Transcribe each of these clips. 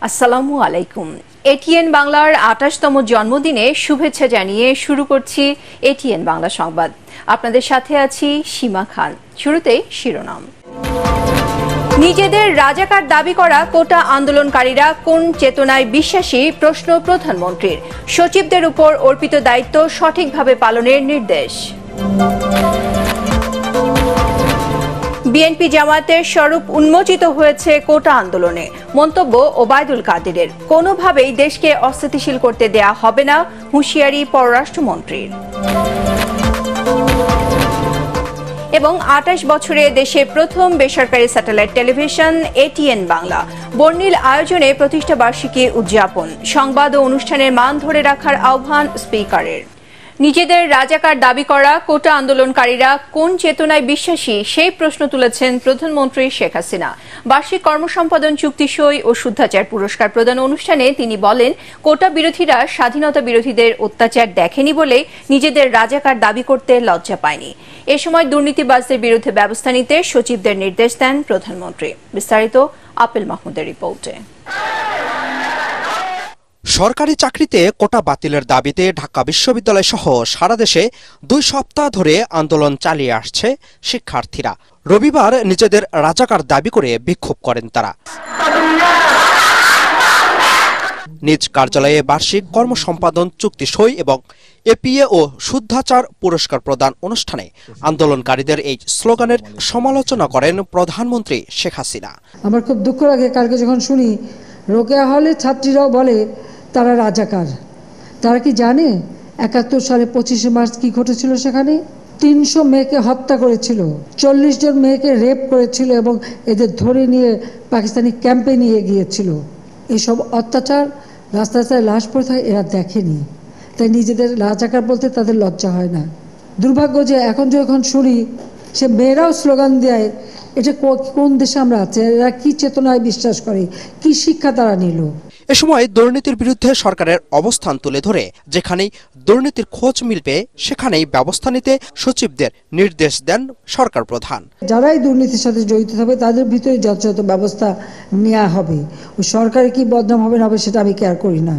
আসসালামু আলাইকুম। এটিএন বাংলার ২৮তম জন্মদিনে শুভেচ্ছা জানিয়ে শুরু করছি এটিএন বাংলা সংবাদ। আপনাদের সাথে আছি সীমা খান। শুরুতেই শিরোনাম। নিজেদের রাজাকার দাবি করা কোটা আন্দোলনকারীরা কোন চেতনায় বিশ্বাসী প্রশ্ন প্রধানমন্ত্রীর। সচিবদের উপর অর্পিত দায়িত্ব সঠিকভাবে পালনের নির্দেশ। বিএনপি জামায়াতের স্বরূপ উন্মোচিত হয়েছে কোটা আন্দোলনে। মন্তব্য ওবায়দুল কাদেরের। কোনোভাবেই দেশকে অস্থিতিশীল করতে দেয়া হবে না, হুঁশিয়ারি পররাষ্ট্রমন্ত্রীর। এবং ২৮ বছরে দেশের প্রথম বেসরকারি স্যাটেলাইট টেলিভিশন এটিএন বাংলা বর্ণিল আয়োজনে প্রতিষ্ঠা বার্ষিকী উদযাপন। সংবাদ ও অনুষ্ঠানের মান ধরে রাখার আহ্বান স্পিকারের। নিজেদের রাজাকার দাবি করা কোটা আন্দোলনকারীরা কোন চেতনায় বিশ্বাসী সেই প্রশ্ন তুলেছেন প্রধানমন্ত্রী শেখ হাসিনা। বার্ষিক কর্মসম্পাদন চুক্তি সই ও শুদ্ধাচার পুরস্কার প্রদান অনুষ্ঠানে তিনি বলেন, কোটা বিরোধীরা স্বাধীনতা বিরোধীদের অত্যাচার দেখেনি বলে নিজেদের রাজাকার দাবি করতে লজ্জা পায়নি। এ সময় দুর্নীতিবাজদের বিরুদ্ধে ব্যবস্থা নিতে সচিবদের নির্দেশ দেন প্রধানমন্ত্রী। বিস্তারিত আপেল মাহমুদের রিপোর্টে। সরকারি চাকরিতে কোটা বাতিলের দাবিতে ঢাকা বিশ্ববিদ্যালয় সহ সারা দেশে ২ সপ্তাহ ধরে আন্দোলন চালিয়ে আসছে শিক্ষার্থীরা। রবিবার নিজেদের রাজাকার দাবি করে বিক্ষোভ করেন তারা। নিজ কার্যালয়ে বার্ষিক কর্মসম্পাদন চুক্তি সই এবং এপিএ ও শুদ্ধাচার পুরস্কার প্রদান অনুষ্ঠানে আন্দোলনকারীদের এই স্লোগানের সমালোচনা করেন প্রধানমন্ত্রী শেখ হাসিনা। আমার খুব দুঃখ লাগে কালকে যখন শুনি রোকেয়া হলের ছাত্রীরাও বলে তারা রাজাকার। তারা কি জানে ৭১ সালে ২৫শে মার্চ কি ঘটেছিল? সেখানে ৩০০ মেয়েকে হত্যা করেছিল, ৪০ জন মেয়েকে রেপ করেছিল এবং এদের ধরে নিয়ে পাকিস্তানি ক্যাম্পে নিয়ে গিয়েছিল। এসব অত্যাচার রাস্তায় লাশ পড়ে থাকে, এরা দেখেনি। তাই নিজেদের রাজাকার বলতে তাদের লজ্জা হয় না। দুর্ভাগ্য যে এখন যখন শুনি সে মেয়েরাও স্লোগান দেয়, এটা কোন দেশে আমরা আছি? এরা কি চেতনায় বিশ্বাস করে, কি শিক্ষা তারা নিল? এ সময় দুর্নীতির বিরুদ্ধে সরকারের অবস্থান তুলে ধরে যেখানেই দুর্নীতির খোঁজ মিলবে সেখানেই ব্যবস্থা নিতে সচিবদের নির্দেশ দেন সরকার প্রধান। যারাই দুর্নীতির সাথে জড়িত হবে তাদের ভিতরে যথাযথ ব্যবস্থা নেওয়া হবে। ওই সরকারে কি বদনাম হবে না হবে সেটা আমি কেয়ার করি না,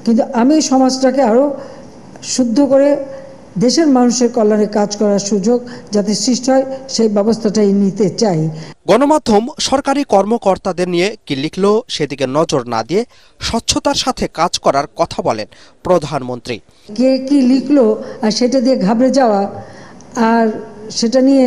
কিন্তু আমি সমাজটাকে আরো শুদ্ধ করে দেশের মানুষের কল্যাণে কাজ করার সুযোগ যাতে সৃষ্টি হয় সেই ব্যবস্থাটাই নিতে চাই। গণমাধ্যম সরকারি কর্মকর্তাদের নিয়ে কি লিখল সেদিকে নজর না দিয়ে স্বচ্ছতার সাথে কাজ করার কথা বলেন প্রধানমন্ত্রী। কে কি লিখলো আর সেটা দিয়ে ঘাবড়ে যাওয়া আর সেটা নিয়ে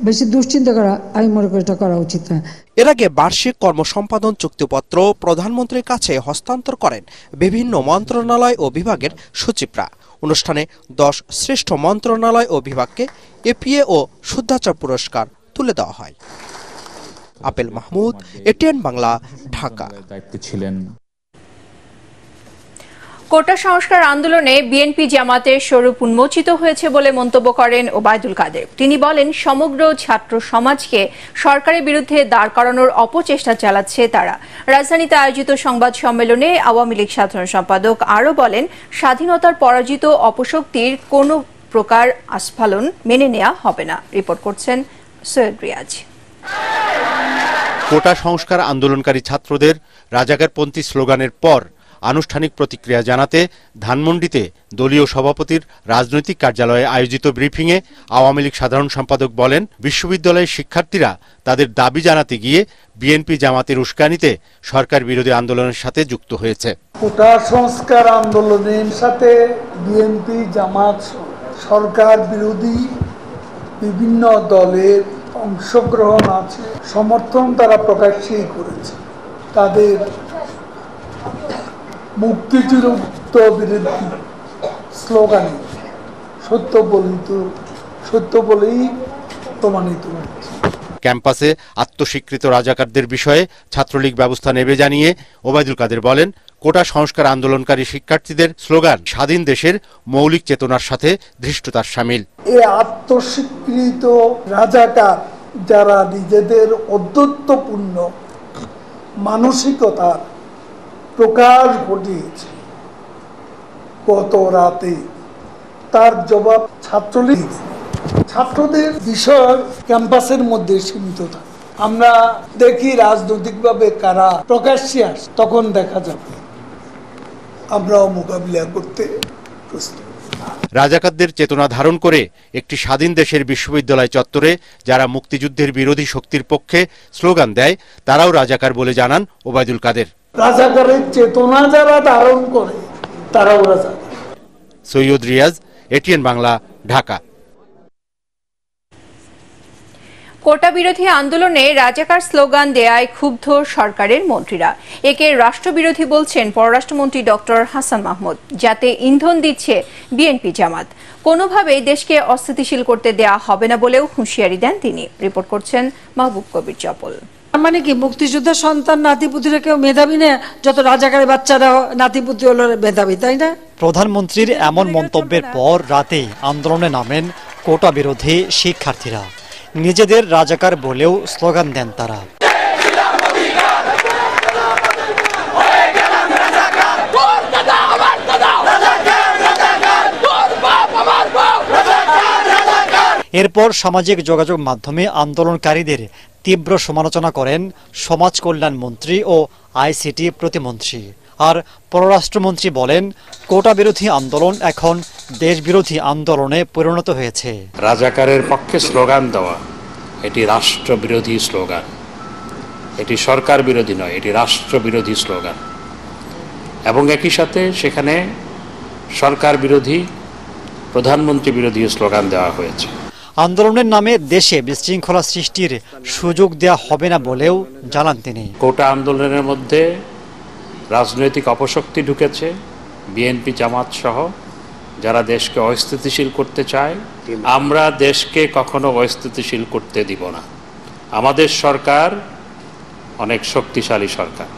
বেশি দুশ্চিন্তা করা, আমি মনে করি এটা করা উচিত না। এর আগে বার্ষিক কর্মসম্পাদন চুক্তিপত্র প্রধানমন্ত্রীর কাছে হস্তান্তর করেন বিভিন্ন মন্ত্রণালয় ও বিভাগের সচিবরা। অনুষ্ঠানে ১০ শ্রেষ্ঠ মন্ত্রণালয় ও বিভাগকে এপিএ ও শুদ্ধাচার পুরস্কার তুলে দেওয়া হয়। আপেল মাহমুদ, এটিএন বাংলা, ঢাকা। কোটা সংস্কার আন্দোলনে বিএনপি জামাতের স্বরূপ উন্মোচিত হয়েছে বলে মন্তব্য করেন ওবায়দুল কাদের। তিনি বলেন, সমগ্র ছাত্র সমাজকে সরকারের বিরুদ্ধে দাঁড় করানোর অপচেষ্টা চালাচ্ছে তারা। রাজধানীতে আয়োজিত সংবাদ সম্মেলনে আওয়ামী লীগ সাধারণ সম্পাদক আরও বলেন, স্বাধীনতার পরাজিত অপশক্তির কোনো প্রকার আস্ফালন মেনে নেওয়া হবে না। রিপোর্ট করছেন সৈয়দ রিয়াজ। কোটা সংস্কার আন্দোলনকারী ছাত্রদের রাজাকারপন্থী স্লোগানের পর আনুষ্ঠানিক প্রতিক্রিয়া জানাতে ধানমন্ডিতে দলীয় সভাপতির রাজনৈতিক কার্যালয়ে আয়োজিত ব্রিফিংয়ে আওয়ামী লীগ সাধারণ সম্পাদক বলেন, বিশ্ববিদ্যালয়ের শিক্ষার্থীরা তাদের দাবি জানাতে গিয়ে বিএনপি জামাতের উস্কানিতে সরকার বিরোধী আন্দোলনের সাথে যুক্ত হয়েছে। কোটা সংস্কার আন্দোলনের সাথে বিএনপি জামাত সরকার বিরোধী বিভিন্ন দলের অংশগ্রহণ আছে, সমর্থন তারা প্রকাশ্যই করেছে। তাদের মুক্তিযুদ্ধ বিরোধী স্লোগানে সত্য বলেই প্রমাণিত হচ্ছে। ক্যাম্পাসে আত্মস্বীকৃত রাজাকারদের বিষয়ে ছাত্রলীগ ব্যবস্থা নেবে জানিয়ে ওবায়দুল কাদের বলেন, কোটা সংস্কার আন্দোলনকারী শিক্ষার্থীদের স্লোগান স্বাধীন দেশের মৌলিক চেতনার সাথে ধৃষ্টতার শামিল। এই আত্মস্বীকৃত রাজাকার যারা নিজেদের অদ্বৈতপূর্ণ মানসিকতার প্রকাশ ঘটিয়েছে গত রাতে, তার জবাব ছাত্রলীগ। ছাত্রদের বিষয় ক্যাম্পাসের মধ্যে সীমিত থাকে, আমরা দেখি রাজনৈতিকভাবে কারা প্রকাশ্যে আসে, তখন দেখা যাবে আমরাও মোকাবিলা করতে প্রস্তুত। রাজাকারদের চেতনা ধারণ করে একটি স্বাধীন দেশের বিশ্ববিদ্যালয় চত্বরে যারা মুক্তিযুদ্ধের বিরোধী শক্তির পক্ষে স্লোগান দেয় তারাও রাজাকার বলে জানান ওবায়দুল কাদের। রাজাকারের চেতনা যারা ধারণ করে তারাও রাজাকার। সৈয়দ রিয়াজ, এটিএন বাংলা, ঢাকা। কোটা বিরোধী আন্দোলনে রাজাকার স্লোগান দেয়ায় ক্ষুব্ধ সরকারের মন্ত্রীরা। একে রাষ্ট্রবিরোধী বলছেন পররাষ্ট্রমন্ত্রী ডক্টর হাসান মাহমুদ, যাতে ইন্ধন দিচ্ছে বিএনপি জামাত। কোনোভাবেই দেশকে অস্থিতিশীল করতে দেয়া হবে না বলেও হুঁশিয়ারি দেন তিনি। রিপোর্ট করছেন মাহবুব কবির চপল। মানে কি মুক্তিযোদ্ধার সন্তান নাতিপুতিরা কেউ মেধাবী না? যত রাজাকারের বাচ্চারা নাতিপুতি হলো মেধাবী, তাই না? প্রধানমন্ত্রীর এমন মন্তব্যের পর রাতেই আন্দোলনে নামেন কোটা বিরোধী শিক্ষার্থীরা। নিজেদের রাজাকার বলেও স্লোগান দেন তারা। এরপর সামাজিক যোগাযোগ মাধ্যমে আন্দোলনকারীদের তীব্র সমালোচনা করেন সমাজ কল্যাণ মন্ত্রী ও আইসিটি প্রতিমন্ত্রী। আর পররাষ্ট্রমন্ত্রী বলেন, কোটা বিরোধী আন্দোলন এখন দেশবিরোধী আন্দোলনে পরিণত হয়েছে। রাজাকারের পক্ষে স্লোগান দেওয়া এটি রাষ্ট্রবিরোধী স্লোগান, এটি সরকার বিরোধী নয়, এটি রাষ্ট্রবিরোধী স্লোগান। এবং একই সাথে সেখানে সরকার বিরোধী, প্রধানমন্ত্রী বিরোধী স্লোগান দেওয়া হয়েছে। আন্দোলনের নামে দেশে বিশৃঙ্খলা সৃষ্টির সুযোগ দেয়া হবে না বলেও জানান তিনি। কোটা আন্দোলনের মধ্যে রাজনৈতিক অপশক্তি ঢুকেছে, বিএনপি জামাত সহ যারা দেশকে অস্থিতিশীল করতে চায়। আমরা দেশকে কখনো অস্থিতিশীল করতে দিব না। আমাদের সরকার অনেক শক্তিশালী সরকার।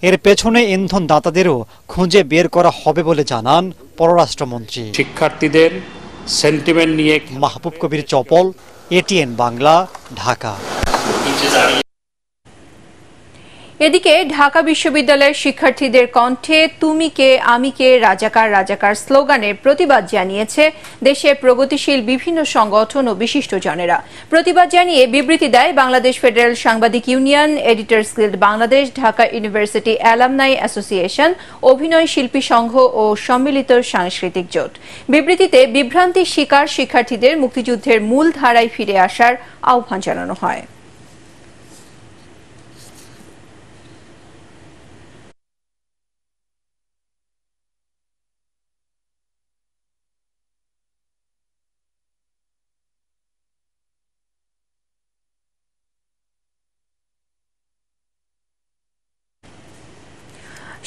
এর পেছনে ইন্ধন দাতাদেরও খুঁজে বের করা হবে বলে জানান পররাষ্ট্রমন্ত্রী। শিক্ষার্থীদের সেন্টিমেন্ট নিয়ে মাহবুব কবির চপল, এটিএন বাংলা, ঢাকা। এদিকে ঢাকা বিশ্ববিদ্যালয়ের শিক্ষার্থীদের কণ্ঠে তুমি কে আমি কে রাজাকার রাজাকার স্লোগানের প্রতিবাদ জানিয়েছে দেশের প্রগতিশীল বিভিন্ন সংগঠন ও বিশিষ্টজনেরা। প্রতিবাদ জানিয়ে বিবৃতি দেয় বাংলাদেশ ফেডারেল সাংবাদিক union, editors guild Bangladesh, Dhaka university alumni association, অভিনয় শিল্পী সংঘ ও সম্মিলিত সাংস্কৃতিক জোট। বিবৃতিতে বিভ্রান্তির শিকার শিক্ষার্থীদের মুক্তিযুদ্ধের মূল ধারায় ফিরে আসার আহ্বান জানানো হয়।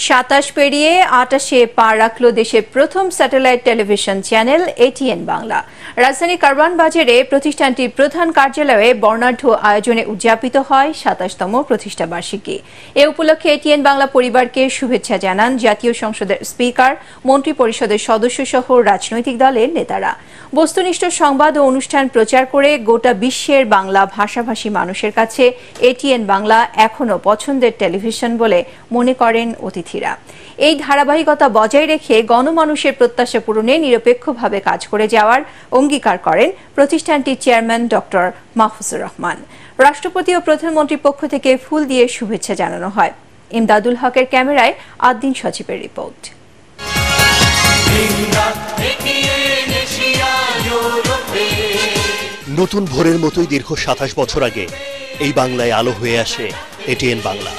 সাতাশ পেরিয়ে ২৮-এ পা রাখল দেশের প্রথম satellite television channel ATN Bangla. রাজধানীর কারওয়ান বাজারে প্রতিষ্ঠানটির প্রধান কার্যালয়ে বর্ণাঢ্য আয়োজনে উদযাপিত হয় ২৭তম প্রতিষ্ঠা বার্ষিকী। এ উপলক্ষে এটিএন বাংলা পরিবারকে শুভেচ্ছা জানান জাতীয় সংসদের স্পিকার, মন্ত্রী পরিষদের সদস্য সহ রাজনৈতিক দলের নেতারা। বস্তুনিষ্ঠ সংবাদ ও অনুষ্ঠান প্রচার করে গোটা বিশ্বের বাংলা ভাষাভাষী মানুষের কাছে এটিএন বাংলা এখনও পছন্দের টেলিভিশন বলে মনে করেন অতিথিরা। এই ধারাবাহিকতা বজায় রেখে গণমানুষের প্রত্যাশা পূরণে নিরপেক্ষভাবে কাজ করে যাওয়ার অঙ্গীকার করেন প্রতিষ্ঠানটির চেয়ারম্যান ডক্টর মাহফুজুর রহমান। রাষ্ট্রপতি ও প্রধানমন্ত্রীর পক্ষ থেকে ফুল দিয়ে শুভেচ্ছা জানানো হয়। ইমদাদুল হকের ক্যামেরায় আদ্দিন সচিবের রিপোর্ট। নতুন ভোরের মতোই দীর্ঘ ২৭ বছর আগে এই বাংলায় আলো হয়ে আসে এটিএন বাংলা।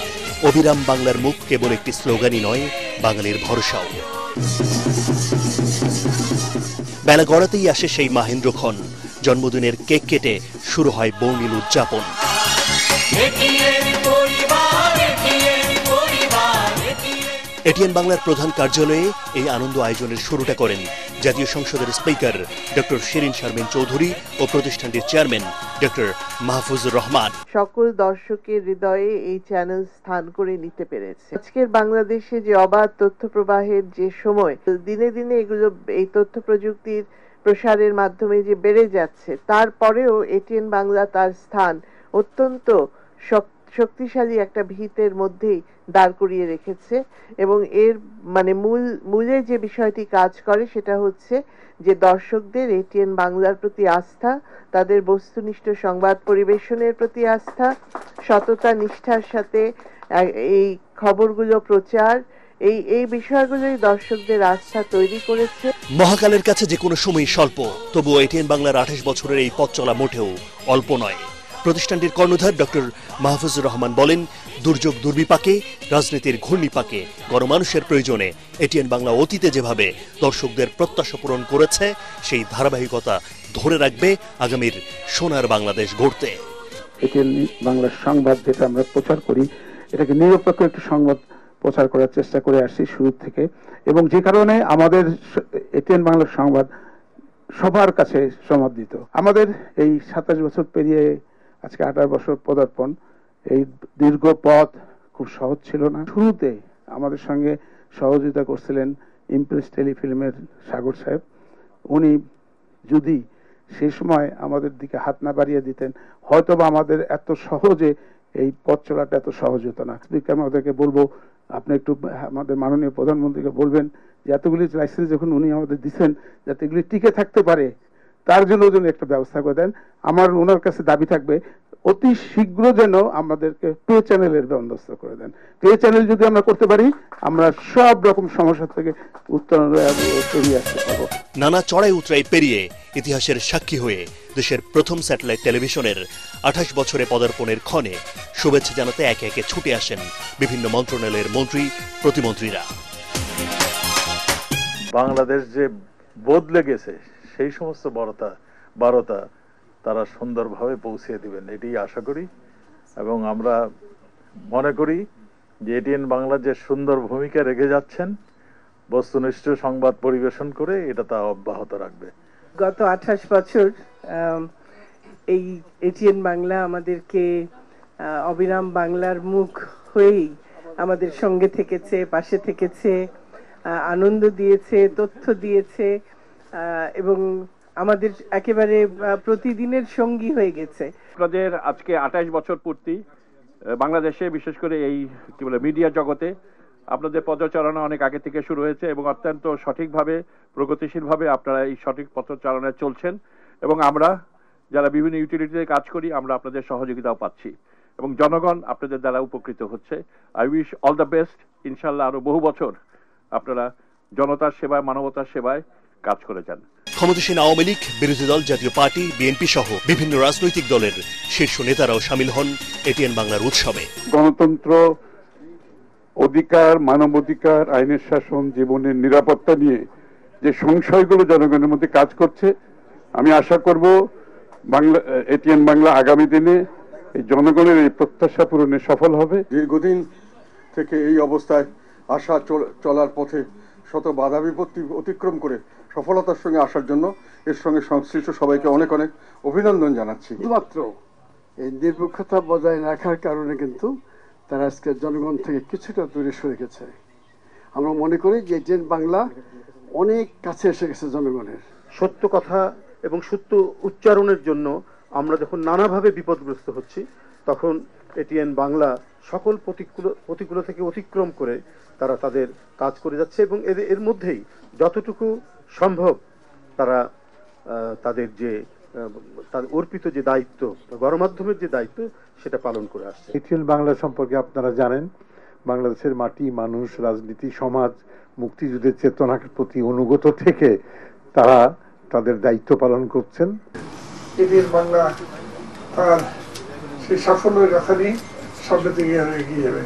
অবিরাম বাংলার মুখ কেবল একটি স্লোগানই নয়, বাঙালির ভরসাও। বেলা গড়াতেই আসে সেই মাহেন্দ্রক্ষণ। জন্মদিনের কেক কেটে শুরু হয় বর্ণিল উদযাপন। এটিএন বাংলার প্রধান কার্যালয়ে এই আনন্দ আয়োজনের শুরুটা করেন জাতীয় সংসদের স্পিকার ডক্টর শিরিন শারমিন চৌধুরী ও প্রতিষ্ঠানটির চেয়ারম্যান ডক্টর মাহফুজুর রহমান। সকল দর্শকের হৃদয়ে এই চ্যানেল স্থান করে নিতে পেরেছে। আজকের বাংলাদেশে যে অবাধ তথ্য প্রবাহের যে সময়, দিনে দিনে এগুলো এই তথ্য প্রযুক্তির প্রসারের মাধ্যমে যে বেড়ে যাচ্ছে, তারপরেও এটিএন বাংলা তার স্থান অত্যন্ত শক্ত শক্তিশালী একটা ভিতের মধ্যেই দাঁড় করিয়ে রেখেছে এবং এর মানে মূলে যে বিষয়টি কাজ করে সেটা হচ্ছে যে দর্শকদের এটিএন বাংলার প্রতি আস্থা, তাদের বস্তুনিষ্ঠ সংবাদ পরিবেশনের প্রতি আস্থা, সততা নিষ্ঠার সাথে এই খবরগুলো প্রচার, এই বিষয়গুলোই দর্শকদের আস্থা তৈরি করেছে। মহাকালের কাছে যে কোনো সময় স্বল্প, তবুও এটিএন বাংলার 28 বছরের এই পথ চলা মোটেও অল্প নয়। প্রতিষ্ঠানটির কর্ণধার ডক্টর মাহফুজুর রহমান বলেন, দুর্যোগ দুর্বিপাকে, রাজনীতির ঘূর্ণিপাকে, গণমানুষের প্রয়োজনে এটিএন বাংলা অতীতে যেভাবে দর্শকদের প্রত্যাশা পূরণ করেছে সেই ধারাবাহিকতা ধরে রাখবে আগামীর সোনার বাংলাদেশ গড়তে। এটিএন বাংলার সংবাদ যেটা আমরা প্রচার করি, এটাকে নিরপেক্ষ একটি সংবাদ প্রচার করার চেষ্টা করে আসছি শুরু থেকে, এবং যে কারণে আমাদের এটিএন বাংলার সংবাদ সবার কাছে সমাদৃত। আমাদের এই 27 বছর পেরিয়ে আজকে 28 বছর পদার্পণ, এই দীর্ঘ পথ খুব সহজ ছিল না। শুরুতে আমাদের সঙ্গে সহযোগিতা করছিলেন ইমপ্রেস টেলিফিল্মের সাগর সাহেব। উনি যদি সেই সময় আমাদের দিকে হাত না বাড়িয়ে দিতেন, হয়তোবা আমাদের এত সহজে এই পথ চলাটা এত সহজ হতো না। স্পিকার আমাদেরকে বলবো, আপনি একটু আমাদের মাননীয় প্রধানমন্ত্রীকে বলবেন যে এতগুলি লাইসেন্স যখন উনি আমাদের দিচ্ছেন, যাতে এগুলি টিকে থাকতে পারে, তার জন্য একটা ব্যবস্থা করে দেন। আমার ওনার কাছে দাবি থাকবে অতি শীঘ্র যেন আমাদেরকে পে চ্যানেলের বন্দোবস্ত করে দেন। পে চ্যানেল যদি আমরা করতে পারি, আমরা সব রকম সমস্যা থেকে উত্তরণ পেরিয়ে আসতে পারবো। নানা চড়াই উতরাই পেরিয়ে ইতিহাসের সাক্ষী হয়ে দেশের প্রথম স্যাটেলাইট টেলিভিশনের 28 বছরে পদার্পণের ক্ষণে শুভেচ্ছা জানাতে একে একে ছুটে আসেন বিভিন্ন মন্ত্রণালয়ের মন্ত্রী, প্রতিমন্ত্রীরা। বাংলাদেশ যে বদলে গেছে সেই সমস্ত বার্তা তারা সুন্দরভাবে পৌঁছে দিবেন, এটি আশা করি। এবং আমরা মনে করি যে এটিএন বাংলা যে সুন্দর ভূমিকা রেখে যাচ্ছেন বস্তুনিষ্ঠ সংবাদ পরিবেশন করে, এটা তা অব্যাহত রাখবে। গত 28 বছর এই এটিএন বাংলা আমাদেরকে অবিরাম বাংলার মুখ হয়েই আমাদের সঙ্গে থেকেছে, পাশে থেকেছে, আনন্দ দিয়েছে, তথ্য দিয়েছে এবং আমাদের একেবারে প্রতিদিনের সঙ্গী হয়ে গেছে। আপনাদের আজকে 28 বছর পূর্তি বাংলাদেশে, বিশেষ করে এই কি বলে মিডিয়া জগতে আপনাদের পদচারণা অনেক আগে থেকে শুরু হয়েছে এবং অত্যন্ত সঠিকভাবে, প্রগতিশীলভাবে আপনারা এই সঠিক পথচারণায় চলছেন এবং আমরা যারা বিভিন্ন ইউটিলিটিতে কাজ করি আমরা আপনাদের সহযোগিতাও পাচ্ছি এবং জনগণ আপনাদের দ্বারা উপকৃত হচ্ছে। I wish all the best. ইনশাল্লাহ আরো বহু বছর আপনারা জনতার সেবায়, মানবতার সেবায় কাজ করে যান। ক্ষমতাসীন আওয়ামী লীগ, বিরোধী দল, জাতীয় পার্টি, বিএনপি সহ বিভিন্ন রাজনৈতিক দলের শীর্ষ নেতারাও সামিল হন এটিএন বাংলার উৎসবে। গণতন্ত্র, অধিকার, মানবাধিকার, আইনের শাসন, জীবনের নিরাপত্তা নিয়ে যে সংশয়গুলো জনগণের মধ্যে কাজ করছে, আমি আশা করব এটিএন বাংলা আগামী দিনে এই জনগণের এই প্রত্যাশা পূরণে সফল হবে। দীর্ঘদিন থেকে এই অবস্থায় আশা চলার পথে শত বাধা বিপত্তি অতিক্রম করে সফলতার সঙ্গে আসার জন্য এর সঙ্গে সংশ্লিষ্ট সবাইকে অনেক অনেক অভিনন্দন জানাচ্ছি। শুধুমাত্র এই নিরপেক্ষতা বজায় রাখার কারণে কিন্তু তারা আজকে জনগণ থেকে কিছুটা দূরে সরে গেছে। আমরা মনে করি যে এটিএন বাংলা অনেক কাছে এসে গেছে জনগণের। সত্য কথা এবং সত্য উচ্চারণের জন্য আমরা যখন নানাভাবে বিপদগ্রস্ত হচ্ছি, তখন এটিএন বাংলা সকল প্রতিকূল থেকে অতিক্রম করে তারা তাদের কাজ করে যাচ্ছে এবং এর মধ্যেই যতটুকু সম্ভব তারা তাদের যে অর্পিত যে দায়িত্ব, গণমাধ্যমের যে দায়িত্ব, সেটা পালন করে আসছে। এটিএন বাংলা সম্পর্কে আপনারা জানেন, বাংলাদেশের মাটি, মানুষ, রাজনীতি, সমাজ, মুক্তিযুদ্ধের চেতনার প্রতি অনুগত থেকে তারা তাদের দায়িত্ব পালন করছেন। এটিএন বাংলা তার সেই সাফল্যের কথা নিয়ে সামনে থেকে এগিয়ে যাবে।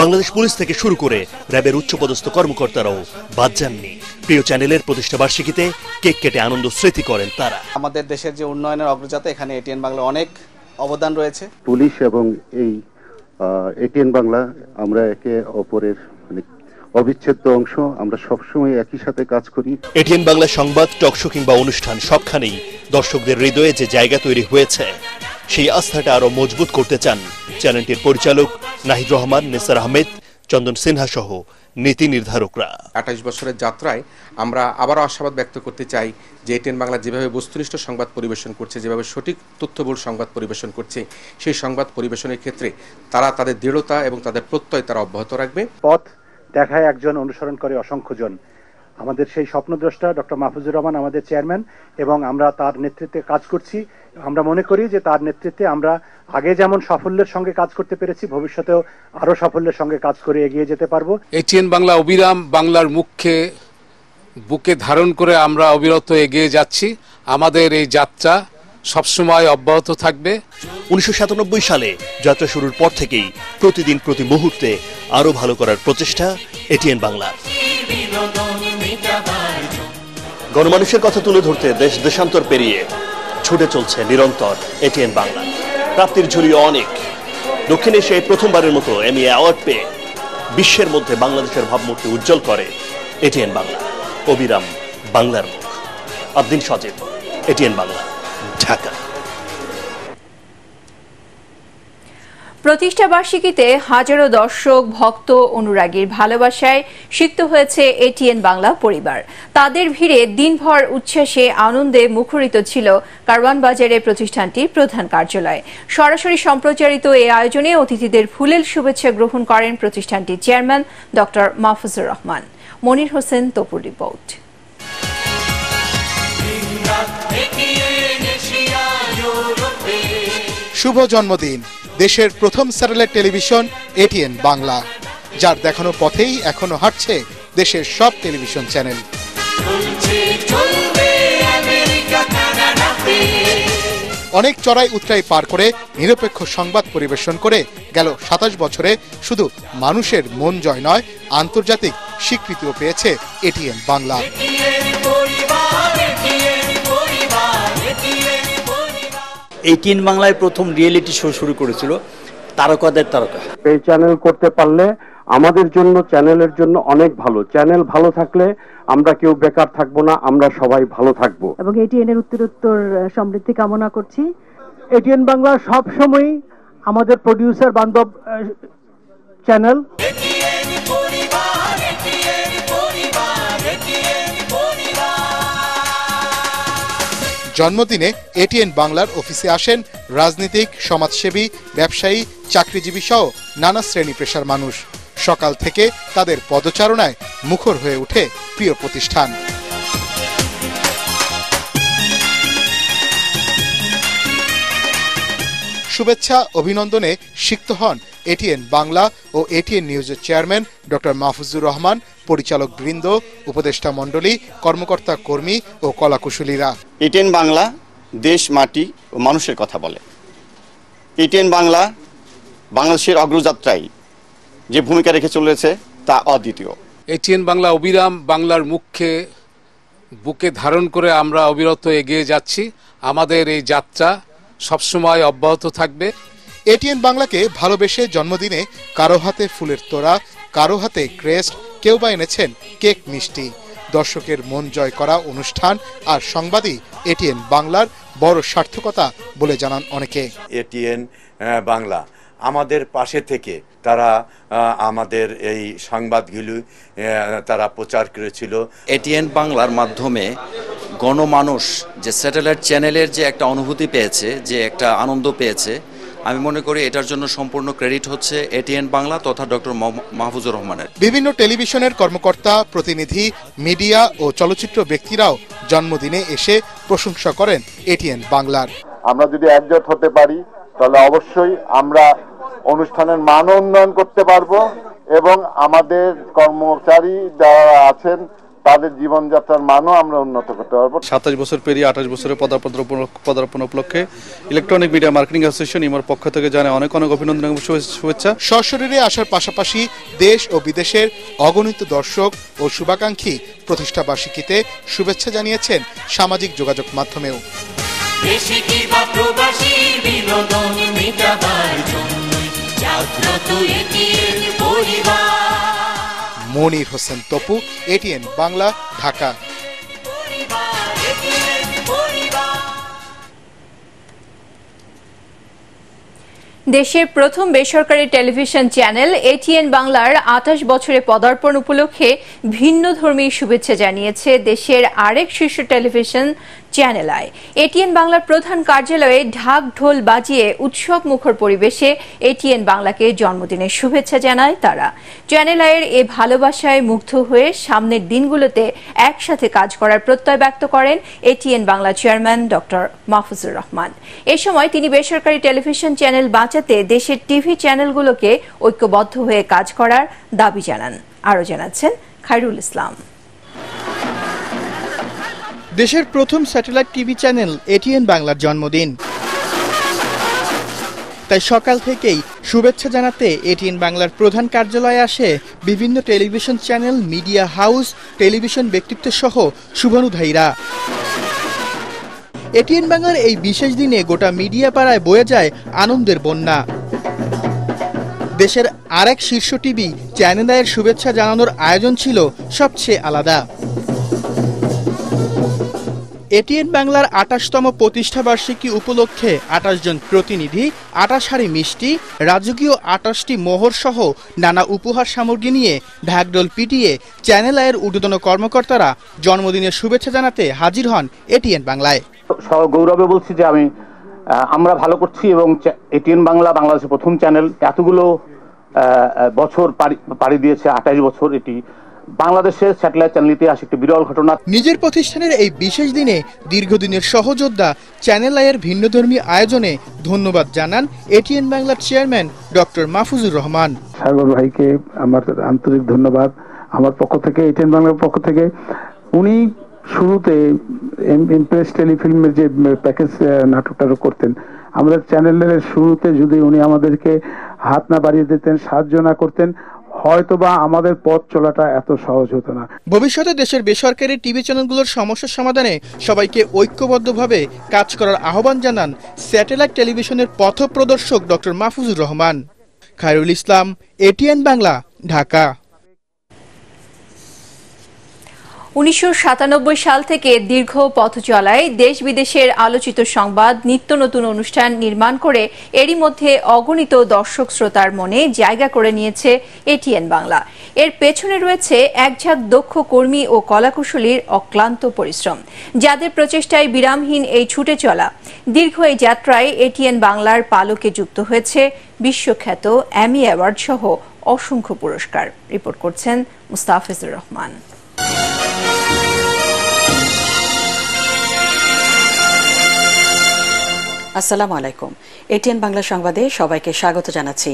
বাংলাদেশ পুলিশ থেকে শুরু করে র্যাবের উচ্চপদস্থ কর্মকর্তারাও বাদ যাননি। প্রিয় চ্যানেলের প্রতিষ্ঠা বার্ষিকীতে কেক কেটে আনন্দ স্মৃতি করেন তারা। আমাদের দেশের যে উন্নয়নের অগ্রযাত্রা, এখানে এটিএন বাংলা অনেক অবদান রয়েছে। পুলিশ এবং এই এটিএন বাংলা আমরা একে অপরের অবিচ্ছেদ্য অংশ। আমরা সবসময় একই সাথে কাজ করি। এটিএন বাংলা সংবাদ, টকশো কিংবা অনুষ্ঠান সবখানেই দর্শকদের হৃদয়ে যে জায়গা তৈরি হয়েছে, সেই আস্থাটা আরো মজবুত করতে চান চ্যানেলটির পরিচালক নাহিদ রহমান, নিসার আহমেদ, চন্দন সিনহা সহ নীতি নির্ধারকরা। 28 বছরের যাত্রায় আমরা আবারও আশাবাদ ব্যক্ত করতে চাই যে এটিএন বাংলা যেভাবে বস্তুনিষ্ঠ সংবাদ পরিবেশন করছে, যেভাবে সঠিক তথ্যবহুল সংবাদ পরিবেশন করছে, সেই সংবাদ পরিবেশনের ক্ষেত্রে তারা তাদের দৃঢ়তা এবং তাদের প্রত্যয় তারা অব্যাহত রাখবে। পথ দেখায় একজন, অনুসরণ করে অসংখ্য জন। আমাদের সেই স্বপ্নদ্রষ্টা ডক্টর মাহফুজুর রহমান আমাদের চেয়ারম্যান, এবং আমরা তার নেতৃত্বে কাজ করছি। আমরা মনে করি যে তার নেতৃত্বে আমরা আগে যেমন সাফল্যের সঙ্গে কাজ করতে পেরেছি, ভবিষ্যতেও আরো সাফল্যের সঙ্গে কাজ করে এগিয়ে যেতে পারবো। এটিএন বাংলা অবিরাম বাংলার মুখে বুকে ধারণ করে আমরা অবিরত এগিয়ে যাচ্ছি। আমাদের এই যাত্রা সবসময় অব্যাহত থাকবে। 1997 সালে যাত্রা শুরুর পর থেকেই প্রতিদিন প্রতি মুহূর্তে আরো ভালো করার প্রচেষ্টা এটিএন বাংলা। গণমানুষের কথা তুলে ধরতে দেশ দেশান্তর পেরিয়ে ছুটে চলছে নিরন্তর এটিএন বাংলা। প্রাপ্তির ঝুলি অনেক। দক্ষিণ এশিয়ায় প্রথমবারের মতো এমি অ্যাওয়ার্ড পেয়ে বিশ্বের মধ্যে বাংলাদেশের ভাবমূর্তি উজ্জ্বল করে এটিএন বাংলা। অবিরাম বাংলার মুখ। আবদিন সজীব, এটিএন বাংলা, ঢাকা। প্রতিষ্ঠা বার্ষিকীতে হাজারো দর্শক, ভক্ত, অনুরাগীর ভালোবাসায় সিক্ত হয়েছে এটিএন বাংলা পরিবার। তাদের ভিড়ে দিনভর উচ্ছ্বাসে আনন্দে মুখরিত ছিল কারওয়ান বাজারে প্রতিষ্ঠানটির প্রধান কার্যালয়। সরাসরি সম্প্রচারিত এই আয়োজনে অতিথিদের ফুলেল শুভেচ্ছা গ্রহণ করেন প্রতিষ্ঠানটির chairman doctor Mahfuzur Rahman. Monir Hossain তপুর report. শুভ জন্মদিন দেশের প্রথম স্যাটেলাইট টেলিভিশন এটিএন বাংলা, যার দেখানো পথেই এখনো হাঁটছে দেশের সব টেলিভিশন চ্যানেল। অনেক চড়াই উতরাই পার করে নিরপেক্ষ সংবাদ পরিবেশন করে গেল 27 বছরে শুধু মানুষের মন জয় নয়, আন্তর্জাতিক স্বীকৃতিও পেয়েছে এটিএন বাংলা। এটিএন বাংলায় প্রথম রিয়েলিটি শো শুরু করেছিল তারকাদের তারকা। এই চ্যানেল করতে পারলে আমাদের জন্য, চ্যানেলের জন্য অনেক ভালো। চ্যানেল ভালো থাকলে আমরা কেউ বেকার থাকবো না, আমরা সবাই ভালো থাকবো। এবং এটিএন এর উত্তরোত্তর সমৃদ্ধি কামনা করছি। এটিএন বাংলা সব সময় আমাদের প্রোডিউসার বান্ধব চ্যানেল। জন্মদিনে এটিএন বাংলার অফিসে আসেন রাজনীতিক, সমাজসেবী, ব্যবসায়ী, চাকরিজীবী সহ নানা শ্রেণী পেশার মানুষ। সকাল থেকে তাদের পদচারণায় মুখর হয়ে ওঠে প্রিয় প্রতিষ্ঠান। শুভেচ্ছা অভিনন্দনে সিক্ত হন এটিএন বাংলা ও এটিএন নিউজের চেয়ারম্যান ডক্টর মাহফুজুর রহমান, পরিচালক বৃন্দ, উপদেষ্টা মণ্ডলী, কর্মকর্তা কর্মী ও কলাকুশলীরা। এটিএন বাংলা দেশ, মাটি ও মানুষের কথা বলে। এটিএন বাংলা বাংলাদেশের অগ্রযাত্রায় যে ভূমিকা রেখে চলেছে তা অদ্বিতীয়। এটিএন বাংলা অবিরাম বাংলার মুখে বুকে ধারণ করে আমরা অবিরত এগিয়ে যাচ্ছি। আমাদের এই যাত্রা সবসময় অব্যাহত থাকবে। এটিএন বাংলাকে ভালোবেসে জন্মদিনে কারো হাতে ফুলের তোড়া, কারো হাতে ক্রেস্ট, কেউ বা এনেছেন কেক, মিষ্টি। দর্শকের মন জয় করা অনুষ্ঠান আর সংবাদই এটিএন বাংলার বড় সার্থকতা বলে জানান অনেকে। এটিএন বাংলা আমাদের পাশে থেকে তারা আমাদের এই সংবাদগুলি তারা প্রচার করেছিল। এটিএন বাংলার মাধ্যমে গণমানুষ যে স্যাটেলাইট চ্যানেলের যে একটা অনুভূতি পেয়েছে, যে একটা আনন্দ পেয়েছে, আমি মনে করি এটার জন্য সম্পূর্ণ ক্রেডিট হচ্ছে এটিএন বাংলা তথা ডক্টর মাহফুজুর রহমানের। বিভিন্ন টেলিভিশনের কর্মকর্তা, প্রতিনিধি, মিডিয়া ও চলচ্চিত্র ব্যক্তিরাও জন্মদিনে এসে প্রশংসা করেন এটিএন বাংলার। আমরা যদি একজোট হতে পারি তাহলে অবশ্যই আমরা অনুষ্ঠানের মান উন্নয়ন করতে পারবো এবং আমাদের কর্মচারী যারা আছেন তাদের জীবনযাত্রার মানও আমরা উন্নত করতে পারবো। 27 বছর পেরিয়ে 28 বছরে পদার্পণ উপলক্ষে ইলেকট্রনিক মিডিয়া মার্কেটিং অ্যাসোসিয়েশন ইমার পক্ষ থেকে জানায় অনেক অনেক অভিনন্দন এবং শুভেচ্ছা। সশরীরে আসার পাশাপাশি দেশ ও বিদেশের অগণিত দর্শক ও শুভাকাঙ্ক্ষী প্রতিষ্ঠা বার্ষিকীতে শুভেচ্ছা জানিয়েছেন সামাজিক যোগাযোগ মাধ্যমেও। মনির হোসেন তপু, এটিএন বাংলা, ঢাকা। দেশের প্রথম বেসরকারি টেলিভিশন চ্যানেল এটিএন বাংলার ২৮ বছরে পদার্পণ উপলক্ষে ভিন্নধর্মী শুভেচ্ছা জানিয়েছে দেশের আরেক শীর্ষ টেলিভিশন চ্যানেল আই। এটিএন বাংলার প্রধান কার্যালয়ে ঢাক ঢোল বাজিয়ে উৎসব মুখর পরিবেশে এটিএন বাংলাকে জন্মদিনের শুভেচ্ছা জানায় তারা। চ্যানেল আইয়ের এ ভালোবাসায় মুগ্ধ হয়ে সামনের দিনগুলোতে একসাথে কাজ করার প্রত্যয় ব্যক্ত করেন ATN Bangla chairman doctor Mahfuzur Rahman. এ সময় তিনি বেসরকারি টেলিভিশন চ্যানেল বাঁচাতে দেশের টিভি চ্যানেলগুলোকে ঐক্যবদ্ধ হয়ে কাজ করার দাবি জানান। আরও জানাচ্ছেন খায়রুল ইসলাম। দেশের প্রথম স্যাটেলাইট টিভি চ্যানেল এটিএন বাংলার জন্মদিন, তাই সকাল থেকেই শুভেচ্ছা জানাতে এটিএন বাংলার প্রধান কার্যালয়ে আসে বিভিন্ন television channel, media house, television ব্যক্তিত্ব সহ শুভানুধ্যায়ীরা। এটিএন বাংলার এই বিশেষ দিনে গোটা মিডিয়া পাড়ায় বয়ে যায় আনন্দের বন্যা। দেশের আরেক শীর্ষ টিভি চ্যানেল আইয়ের শুভেচ্ছা জানানোর আয়োজন ছিল সবচেয়ে আলাদা। এটিএন বাংলার ২৮তম প্রতিষ্ঠাবার্ষিকী উপলক্ষে ২৮ জন প্রতিনিধি, ২৮ হাড়ি মিষ্টি, রাজকীয় ২৮টি মোহর সহ নানা উপহার সামগ্রী নিয়ে ঢাকঢোল পিটিয়ে চ্যানেল আইয়ের ঊর্ধ্বতন কর্মকর্তারা জন্মদিনের শুভেচ্ছা জানাতে হাজির হন এটিএন বাংলায়। গৌরবে বলছি যে আমরা ভালো করছি এবং এটিএন বাংলা বাংলাদেশের প্রথম চ্যানেল, এতগুলো বছর পাড়ি দিয়েছে, ২৮ বছর। এটি বাংলাদেশের স্যাটেলাইট চ্যানেল ইতিহাসে একটি বিরল ঘটনা। নিজের প্রতিষ্ঠানের এই বিশেষ দিনে দীর্ঘদিনের সহযোদ্ধা চ্যানেল আইয়ের ভিন্নধর্মী আয়োজনে ধন্যবাদ জানান এটিএন বাংলার চেয়ারম্যান ডক্টর মাহফুজুর রহমান। সাগর ভাইকে আমার আন্তরিক ধন্যবাদ আমার পক্ষ থেকে, এটিএন বাংলার পক্ষ থেকে। উনি শুরুতে ইমপ্রেস টেলিফিল্মের যে প্যাকেজ নাটকটা করতেন, আমাদের চ্যানেলের শুরুতে যদি উনি আমাদেরকে হাত না বাড়িয়ে দিতেন, সাহায্য না করতেন, হয়তোবা আমাদের পথ চলাটা এত সহজ হতো না। ভবিষ্যতে দেশের বেসরকারি টিভি চ্যানেলগুলোর সমস্যার সমাধানে সবাইকে ঐক্যবদ্ধভাবে কাজ করার আহ্বান জানান স্যাটেলাইট টেলিভিশনের পথপ্রদর্শক ডক্টর মাহফুজুর রহমান। খায়রুল ইসলাম, এটিএন বাংলা, ঢাকা। ১৯৯৭ সাল থেকে দীর্ঘ পথ চলায় দেশ বিদেশের আলোচিত সংবাদ, নিত্য নতুন অনুষ্ঠান নির্মাণ করে এরই মধ্যে অগণিত দর্শক শ্রোতার মনে জায়গা করে নিয়েছে এটিএন বাংলা। এর পেছনে রয়েছে একঝাঁক দক্ষ কর্মী ও কলাকুশলীর অক্লান্ত পরিশ্রম, যাদের প্রচেষ্টায় বিরামহীন এই ছুটে চলা দীর্ঘ এই যাত্রায় এটিএন বাংলার পালকে যুক্ত হয়েছে বিশ্বখ্যাত এমি অ্যাওয়ার্ড সহ অসংখ্য পুরস্কার। রিপোর্ট করছেন মুস্তাফিজুর রহমান। আসসালামু আলাইকুম। এটিএন বাংলা সংবাদে সবাইকে স্বাগত জানাচ্ছি।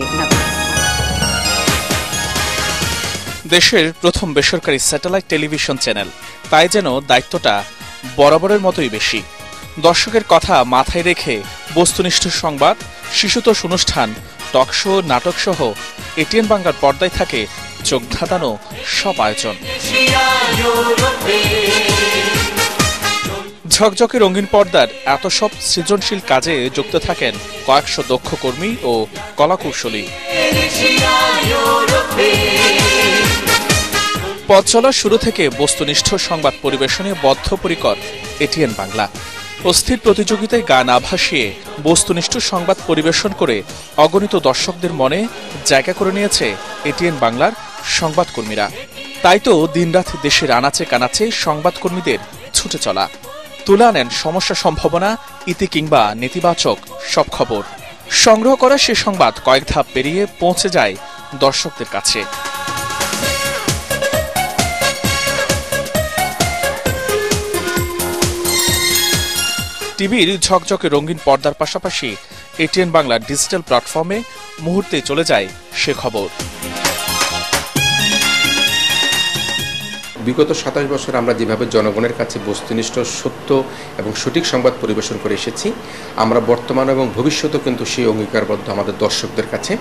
দেশের প্রথম বেসরকারি স্যাটেলাইট টেলিভিশন চ্যানেল, তাই যেন দায়িত্বটা বরাবরের মতোই বেশি। দর্শকের কথা মাথায় রেখে বস্তুনিষ্ঠ সংবাদ, শিশুতোষ অনুষ্ঠান, টক শো, নাটক সহ এটিএন বাংলার পর্দায় থাকে চোখ ধাঁধানো সব আয়োজন। ঝকঝকে রঙিন পর্দার এত সব সৃজনশীল কাজে যুক্ত থাকেন কয়েকশো দক্ষ কর্মী ও কলাকৌশলী। পথ চলার শুরু থেকে বস্তুনিষ্ঠ সংবাদ পরিবেশনে বদ্ধপরিকর এটিএন বাংলা। অস্থির প্রতিযোগিতায় গা না ভাসিয়ে বস্তুনিষ্ঠ সংবাদ পরিবেশন করে অগণিত দর্শকদের মনে জায়গা করে নিয়েছে এটিএন বাংলার সংবাদকর্মীরা। তাই তো দিনরাত দেশের আনাচে কানাচে সংবাদকর্মীদের ছুটে চলা, তুলে আনেন সমস্যা, সম্ভাবনা, ইতি কিংবা নেতিবাচক সব খবর। সংগ্রহ করা সে সংবাদ কয়েক ধাপ পেরিয়ে পৌঁছে যায় দর্শকদের কাছে। টিভির ঝকঝকে রঙিন পর্দার পাশাপাশি এটিএন বাংলার ডিজিটাল প্ল্যাটফর্মে মুহূর্তে চলে যায় সে খবর। বিগত ২৭ বছর আমরা যেভাবে জনগণের কাছে বস্তুনিষ্ঠ, সত্য এবং সঠিক সংবাদ পরিবেশন করে এসেছি, আমরা বর্তমান এবং ভবিষ্যতেও কিন্তু সেই অঙ্গীকারবদ্ধ আমাদের দর্শকদের কাছে।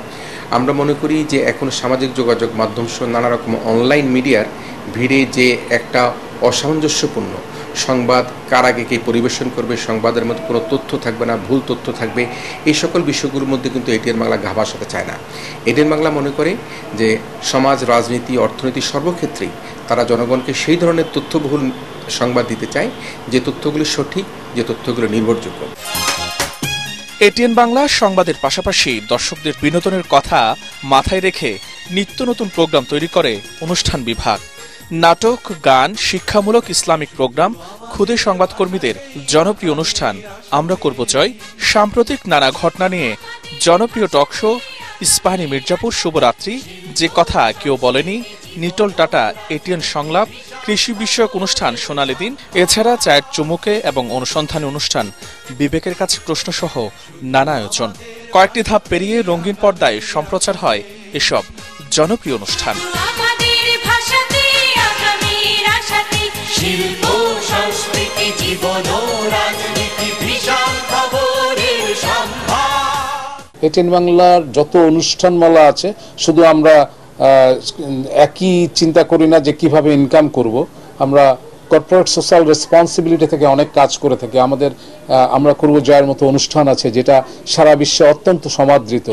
আমরা মনে করি যে এখন সামাজিক যোগাযোগ মাধ্যম সহ নানা রকম অনলাইন মিডিয়ার ভিড়ে যে একটা অসামঞ্জস্যপূর্ণ সংবাদ, কার আগে কে পরিবেশন করবে, সংবাদের মধ্যে কোনো তথ্য থাকবে না, ভুল তথ্য থাকবে, এই সকল বিষয়গুলোর মধ্যে কিন্তু এটিএন বাংলা গা ভাসাতে চায় না। এটিএন বাংলা মনে করে যে সমাজ, রাজনীতি, অর্থনীতি সর্বক্ষেত্রেই তারা জনগণকে সেই ধরনের তথ্যবহুল সংবাদ দিতে চায় যে তথ্যগুলি সঠিক, যে তথ্যগুলো নির্ভরযোগ্য। এটিএন বাংলা সংবাদের পাশাপাশি দর্শকদের বিনোদনের কথা মাথায় রেখে নিত্য নতুন প্রোগ্রাম তৈরি করে অনুষ্ঠান বিভাগ। নাটক, গান, শিক্ষামূলক ইসলামিক প্রোগ্রাম, ক্ষুদে সংবাদকর্মীদের জনপ্রিয় অনুষ্ঠান আমরা করব জয়, সাম্প্রতিক নানা ঘটনা নিয়ে জনপ্রিয় টক শো ইস্পাহানি মির্জাপুর শুভরাত্রি, যে কথা কেউ বলেনি, নিটল টাটা, এটিএন সংলাপ, কৃষি বিষয়ক অনুষ্ঠান সোনালী দিন, এছাড়া চায়ের চুমুকে এবং অনুসন্ধানী অনুষ্ঠান বিবেকের কাছে প্রশ্নসহ নানা আয়োজন। কয়েকটি ধাপ পেরিয়ে রঙিন পর্দায় সম্প্রচার হয় এসব জনপ্রিয় অনুষ্ঠান। শিল্প, সংস্কৃতি, জীবন ও রাজনীতি, বিশাল খবরের সম্ভার। এটিএন বাংলার যত অনুষ্ঠানমালা আছে, শুধু আমরা একই চিন্তা করি না যে কিভাবে ইনকাম করব, আমরা কর্পোরেট সোশ্যাল রেসপন্সিবিলিটি থেকে অনেক কাজ করে থাকি। আমরা করব জয়ের মতো অনুষ্ঠান আছে যেটা সারা বিশ্বে অত্যন্ত সমাদৃত।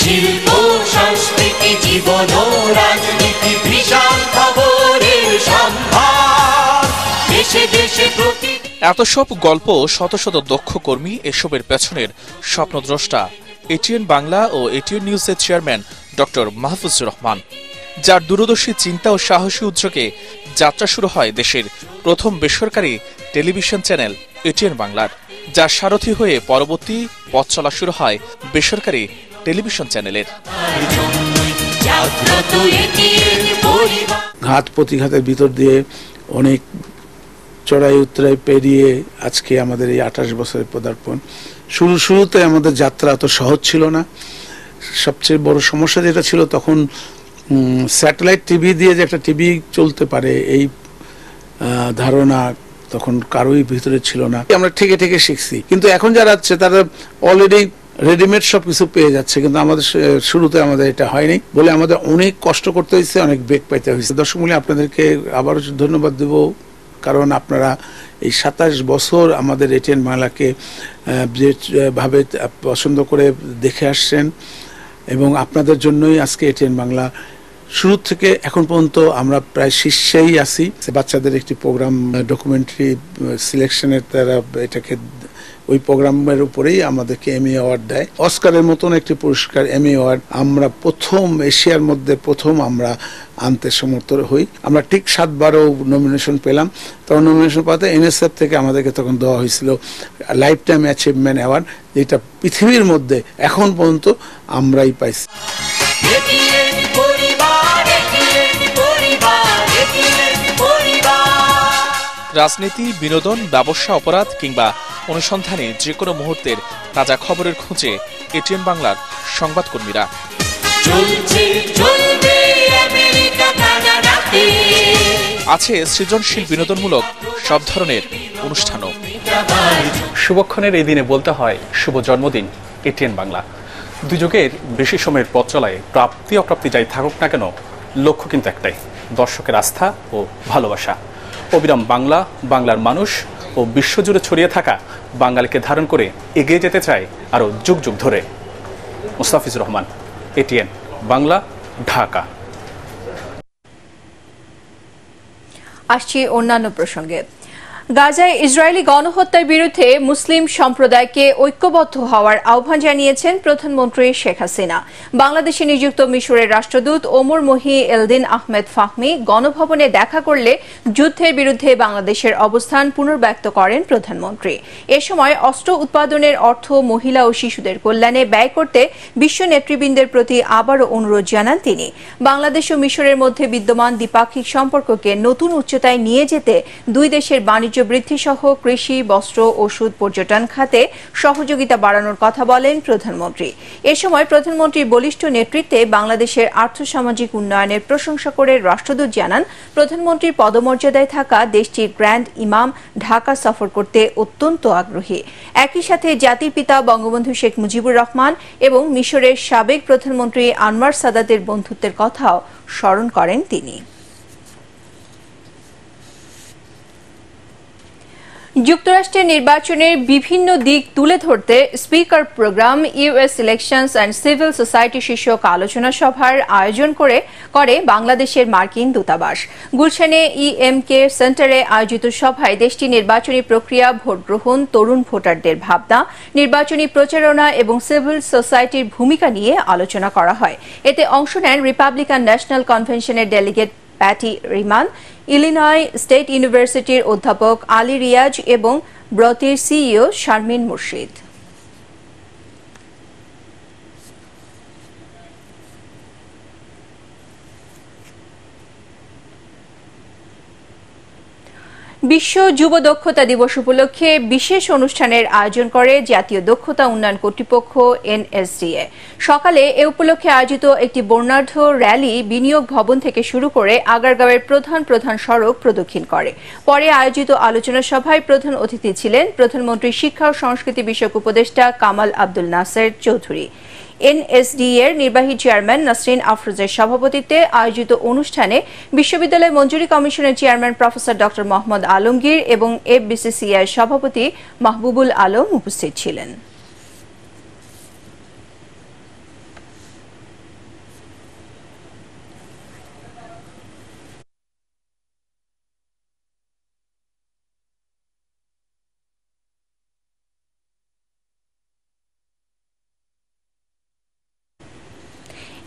শিল্প, সংস্কৃতি, জীবন ও রাজনীতি, বিশাল খবরের সম্ভার। দেশে দেশে প্রতি এত সব গল্প, শত শত দক্ষ কর্মী, এসবের পেছনের স্বপ্নদ্রষ্টা এটিএন বাংলা ও এটিএন নিউজের চেয়ারম্যান ডক্টর মাহফুজুর রহমান, যার দূরদর্শী চিন্তা ও সাহসী উদ্যোগে যাত্রা শুরু হয় দেশের প্রথম বেসরকারি টেলিভিশন চ্যানেল এটিএন বাংলার, যার সারথি হয়ে পরবর্তী পথ চলা শুরু হয় বেসরকারি টেলিভিশন চ্যানেলের। ঘাত প্রতিঘাতের ভিতর দিয়ে অনেক চড়াই উতরাই পেরিয়ে আজকে আমাদের এই 28 বছরের পদার্পণ। শুরুতে আমাদের যাত্রা এত সহজ ছিল না। সবচেয়ে বড় সমস্যা যেটা ছিল, তখন স্যাটেলাইট টিভি দিয়ে যে একটা টিভি চলতে পারে এই ধারণা তখন কারোই ভিতরে ছিল না। আমরা ঠেকে ঠেকে শিখছি, কিন্তু এখন যারা আছে তারা অলরেডি রেডিমেড সবকিছু পেয়ে যাচ্ছে, কিন্তু আমাদের শুরুতে আমাদের এটা হয়নি বলে আমাদের অনেক কষ্ট করতে হয়েছে, অনেক বেগ পাইতে হয়েছে। দর্শক মূল্যে আপনাদেরকে আবারও ধন্যবাদ দেব, কারণ আপনারা এই 27 বছর আমাদের এটিএন বাংলাকে যেভাবে পছন্দ করে দেখে আসছেন, এবং আপনাদের জন্যই আজকে এটিএন বাংলা শুরু থেকে এখন পর্যন্ত আমরা প্রায় শীর্ষেই আছি। বাচ্চাদের একটি প্রোগ্রাম ডকুমেন্টারি সিলেকশনের তারা এটাকে ওই প্রোগ্রামের উপরেই আমাদেরকে এমি অ্যাওয়ার্ড দেয়, অস্কারের মতন একটি পুরস্কার এমি অ্যাওয়ার্ড আমরা প্রথম এশিয়ার মধ্যে প্রথম আমরা আনতে সমর্থ হই। আমরা ঠিক 7 বারও নমিনেশন পেলাম। তখন নমিনেশন পাতে এনএসএফ থেকে আমাদেরকে তখন দেওয়া হয়েছিল লাইফ টাইম অ্যাচিভমেন্ট অ্যাওয়ার্ড, যেটা পৃথিবীর মধ্যে এখন পর্যন্ত আমরাই পাইছি। রাজনীতি, বিনোদন, ব্যবসা, অপরাধ কিংবা অনুসন্ধানে যে কোনো মুহূর্তের তাজা খবরের খোঁজে এটিএন বাংলার সংবাদকর্মীরা। আছে সৃজনশীল বিনোদনমূলক সব ধরনের অনুষ্ঠানও। শুভক্ষণের এই দিনে বলতে হয় শুভ জন্মদিন এটিএন বাংলা। দুযুগের বেশি সময়ের পথ চলায় প্রাপ্তি অপ্রাপ্তি যাই থাকুক না কেন, লক্ষ্য কিন্তু একটাই, দর্শকের আস্থা ও ভালোবাসা। অবিরাম বাংলা, বাংলার মানুষ ও বিশ্বজুড়ে ছড়িয়ে থাকা বাঙালিকে ধারণ করে এগিয়ে যেতে চায় আরও যুগ যুগ ধরে। মুস্তাফিজুর রহমান, এটিএন বাংলা, ঢাকা। আসছি অন্যান্য প্রসঙ্গে। গাজায় ইসরায়েলি গণহত্যার বিরুদ্ধে মুসলিম সম্প্রদায়কে ঐক্যবদ্ধ হওয়ার আহ্বান জানিয়েছেন প্রধানমন্ত্রী শেখ হাসিনা। বাংলাদেশে নিযুক্ত মিশরের রাষ্ট্রদূত ওমর মহি এলদিন আহমেদ ফাহমি গণভবনে দেখা করলে যুদ্ধের বিরুদ্ধে বাংলাদেশের অবস্থান পুনর্ব্যক্ত করেন প্রধানমন্ত্রী। এ সময় অস্ত্র উৎপাদনের অর্থ মহিলা ও শিশুদের কল্যাণে ব্যয় করতে বিশ্ব নেতৃবৃন্দের প্রতি আবারও অনুরোধ জানান তিনি। বাংলাদেশ ও মিশরের মধ্যে বিদ্যমান দ্বিপাক্ষিক সম্পর্ককে নতুন উচ্চতায় নিয়ে যেতে দুই দেশের বাণিজ্য বৃদ্ধি সহ কৃষি, বস্ত্র, ওষুধ, পর্যটন খাতে সহযোগিতা বাড়ানোর কথা বলেন প্রধানমন্ত্রী। এ সময় প্রধানমন্ত্রীর বলিষ্ঠ নেতৃত্বে বাংলাদেশের আর্থসামাজিক উন্নয়নের প্রশংসা করে রাষ্ট্রদূত জানান, প্রধানমন্ত্রীর পদমর্যাদায় থাকা দেশটির গ্র্যান্ড ইমাম ঢাকা সফর করতে অত্যন্ত আগ্রহী। একই সাথে জাতির পিতা বঙ্গবন্ধু শেখ মুজিবুর রহমান এবং মিশরের সাবেক প্রধানমন্ত্রী আনওয়ার সাদাতের বন্ধুত্বের কথাও স্মরণ করেন তিনি। যুক্তরাষ্ট্রের নির্বাচনের বিভিন্ন দিক তুলে ধরতে speaker program, US elections and civil society শীর্ষক আলোচনা সভার আয়োজন করে বাংলাদেশের মার্কিন দূতাবাস। গুলশানে ইএমকে সেন্টারে আয়োজিত সভায় দেশটির নির্বাচনী প্রক্রিয়া, ভোট গ্রহণ, তরুণ ভোটারদের ভাবনা, নির্বাচনী প্রচারণা এবং সিভিল সোসাইটির ভূমিকা নিয়ে আলোচনা করা হয়। এতে অংশ নেন রিপাবলিকান ন্যাশনাল কনভেনশনের delegate patty Riman, Illinois state ইউনিভার্সিটির অধ্যাপক আলী রিয়াজ এবং ব্রতির সিইও শারমিন মুর্শিদ। বিশ্ব যুব দক্ষতা দিবস উপলক্ষে বিশেষ অনুষ্ঠানের আয়োজন করে জাতীয় দক্ষতা উন্নয়ন কর্তৃপক্ষ এনএসডিএ। সকালে এ উপলক্ষে আয়োজিত একটি বর্ণাঢ্য র্যালি বিনিয়োগ ভবন থেকে শুরু করে আগারগাঁওয়ের প্রধান সড়ক প্রদক্ষিণ করে। পরে আয়োজিত আলোচনা সভায় প্রধান অতিথি ছিলেন প্রধানমন্ত্রী শিক্ষা ও সংস্কৃতি বিষয়ক উপদেষ্টা কামাল আব্দুল নাসের চৌধুরী। এনএসডিএর নির্বাহী চেয়ারম্যান নাসরিন আফরোজের সভাপতিত্বে আয়োজিত অনুষ্ঠানে বিশ্ববিদ্যালয় মঞ্জুরি কমিশনের chairman professor doctor Mohammad Alamgir এবং এফবিসিসিআই সভাপতি মাহবুবুল আলম উপস্থিত ছিলেন।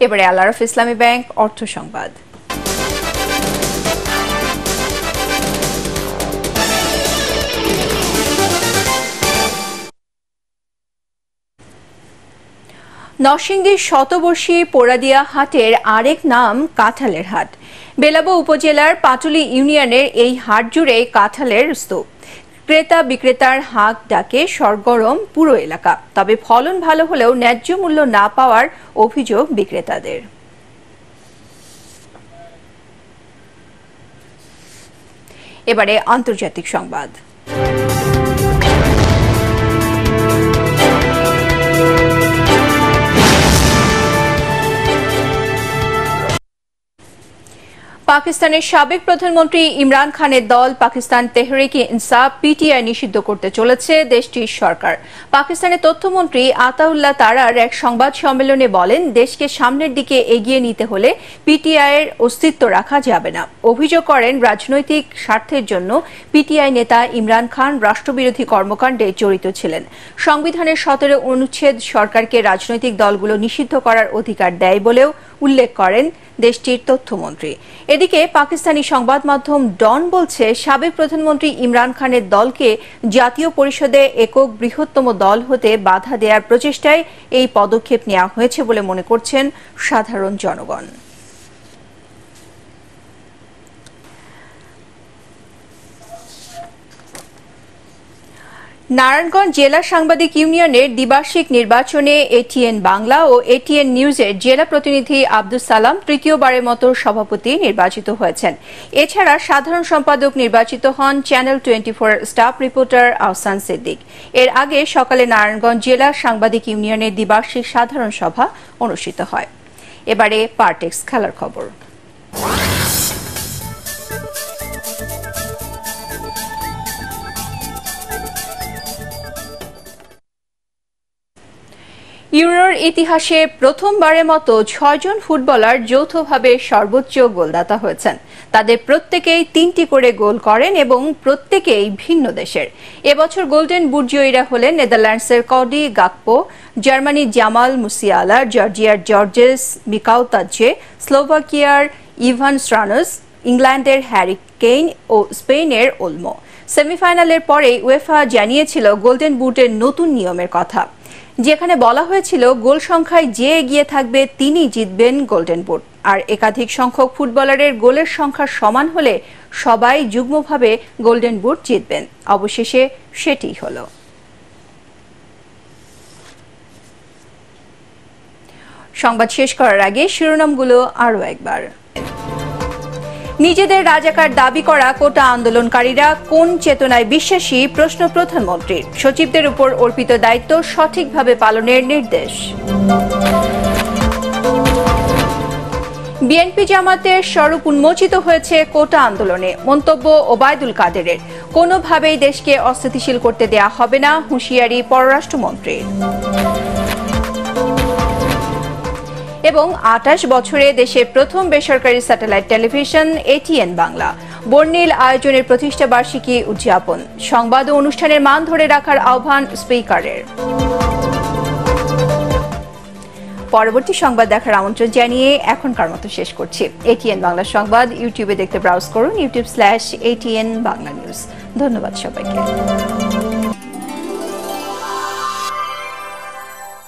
এবারে আল-আরাফ ইসলামী ব্যাংক অর্থ সংবাদ। নরসিংদীর শতবর্ষী পোড়াদিয়া হাটের আরেক নাম কাঁঠালের হাট। বেলাবো উপজেলার পাটুলি ইউনিয়নের এই হাট জুড়ে কাঁঠালের স্তূপ। ক্রেতা বিক্রেতার হাঁক ডাকে সরগরম পুরো এলাকা। তবে ফলন ভালো হলেও ন্যায্য মূল্য না পাওয়ার অভিযোগ বিক্রেতাদের। এবারে আন্তর্জাতিক সংবাদ। পাকিস্তানের সাবেক প্রধানমন্ত্রী ইমরান খানের দল পাকিস্তান তেহরিক ইনসাফ পিটিআই নিষিদ্ধ করতে চলেছে দেশটির সরকার। পাকিস্তানের তথ্যমন্ত্রী আতাউল্লাহ তারার এক সংবাদ সম্মেলনে বলেন, দেশকে সামনের দিকে এগিয়ে নিতে হলে পিটিআইয়ের অস্তিত্ব রাখা যাবে না। অভিযোগ করেন, রাজনৈতিক স্বার্থের জন্য পিটিআই নেতা ইমরান খান রাষ্ট্রবিরোধী কর্মকাণ্ডে জড়িত ছিলেন। সংবিধানের 17 অনুচ্ছেদ সরকারকে রাজনৈতিক দলগুলো নিষিদ্ধ করার অধিকার দেয় বলেও উল্লেখ করেন দেশটির তথ্যমন্ত্রী। এদিকে পাকিস্তানি সংবাদ মাধ্যম ডন বলছে, সাবেক প্রধানমন্ত্রী ইমরান খানের দলকে জাতীয় পরিষদে একক বৃহত্তম দল হতে বাধা দেওয়ার প্রচেষ্টায় এই পদক্ষেপ নেওয়া হয়েছে বলে মনে করছেন সাধারণ জনগণ। নারায়ণগঞ্জ জেলা সাংবাদিক ইউনিয়নের দ্বিবার্ষিক নির্বাচনে এটিএন বাংলা ও এটিএন নিউজের জেলা প্রতিনিধি আব্দুস সালাম তৃতীয়বারের মতো সভাপতি নির্বাচিত হয়েছেন। এছাড়া সাধারণ সম্পাদক নির্বাচিত হন channel 24 staff reporter Ahsan Siddique. এর আগে সকালে নারায়ণগঞ্জ জেলা সাংবাদিক ইউনিয়নের দ্বিবার্ষিক সাধারণ সভা অনুষ্ঠিত হয়। এবারে পার্টেক্স খেলার খবর। ইউরোর ইতিহাসে প্রথমবারের মতো 6 জন ফুটবলার যৌথভাবে সর্বোচ্চ গোলদাতা হয়েছেন। তাদের প্রত্যেকেই 3টি করে গোল করেন এবং প্রত্যেকেই ভিন্ন দেশের। এবছর গোল্ডেন বুট জয়ীরা হলেন নেদারল্যান্ডসের কডি গাকপো, জার্মানির জামাল মুসিয়ালা, জর্জিয়ার জর্জেস মিকাউতাজে, স্লোভাকিয়ার ইভান স্ট্রানস, ইংল্যান্ডের হ্যারি কেইন ও স্পেনের ওলমো। সেমিফাইনালের পরেই উয়েফা জানিয়েছিল গোল্ডেন বুটের নতুন নিয়মের কথা, যেখানে বলা হয়েছিল গোল সংখ্যায় যে এগিয়ে থাকবে তিনিই জিতবেন গোল্ডেন বুট। আর একাধিক সংখ্যক ফুটবলারের গোলের সংখ্যা সমান হলে সবাই যুগ্মভাবে গোল্ডেন বুট জিতবেন। অবশেষে সেটিই হলো। সংবাদ শেষ করার আগে শিরোনামগুলো আরও একবার। নিজেদের রাজাকার দাবি করা কোটা আন্দোলনকারীরা কোন চেতনায় বিশ্বাসী? প্রশ্ন প্রধানমন্ত্রীর। সচিবদের উপর অর্পিত দায়িত্ব সঠিকভাবে পালনের নির্দেশ। বিএনপি জামাতের স্বরূপ উন্মোচিত হয়েছে কোটা আন্দোলনে, মন্তব্য ওবায়দুল কাদেরের। কোনোভাবেই দেশকে অস্থিতিশীল করতে দেয়া হবে না, হুঁশিয়ারি পররাষ্ট্রমন্ত্রীর। এবং 28 বছরে দেশের প্রথম বেসরকারি স্যাটেলাইট টেলিভিশন এটিএন বাংলা বর্ণিল আয়োজনের প্রতিষ্ঠা বার্ষিকী উদযাপন, সংবাদ ও অনুষ্ঠানের মান ধরে রাখার আহ্বান স্পিকারের। পরবর্তী সংবাদ দেখার আমন্ত্রণ জানিয়ে এখনকার মতো শেষ করছি। এটিএন বাংলা সংবাদ ইউটিউবে দেখতে ব্রাউজ করুন, youtube/ATN Bangla News। ধন্যবাদ সবাইকে।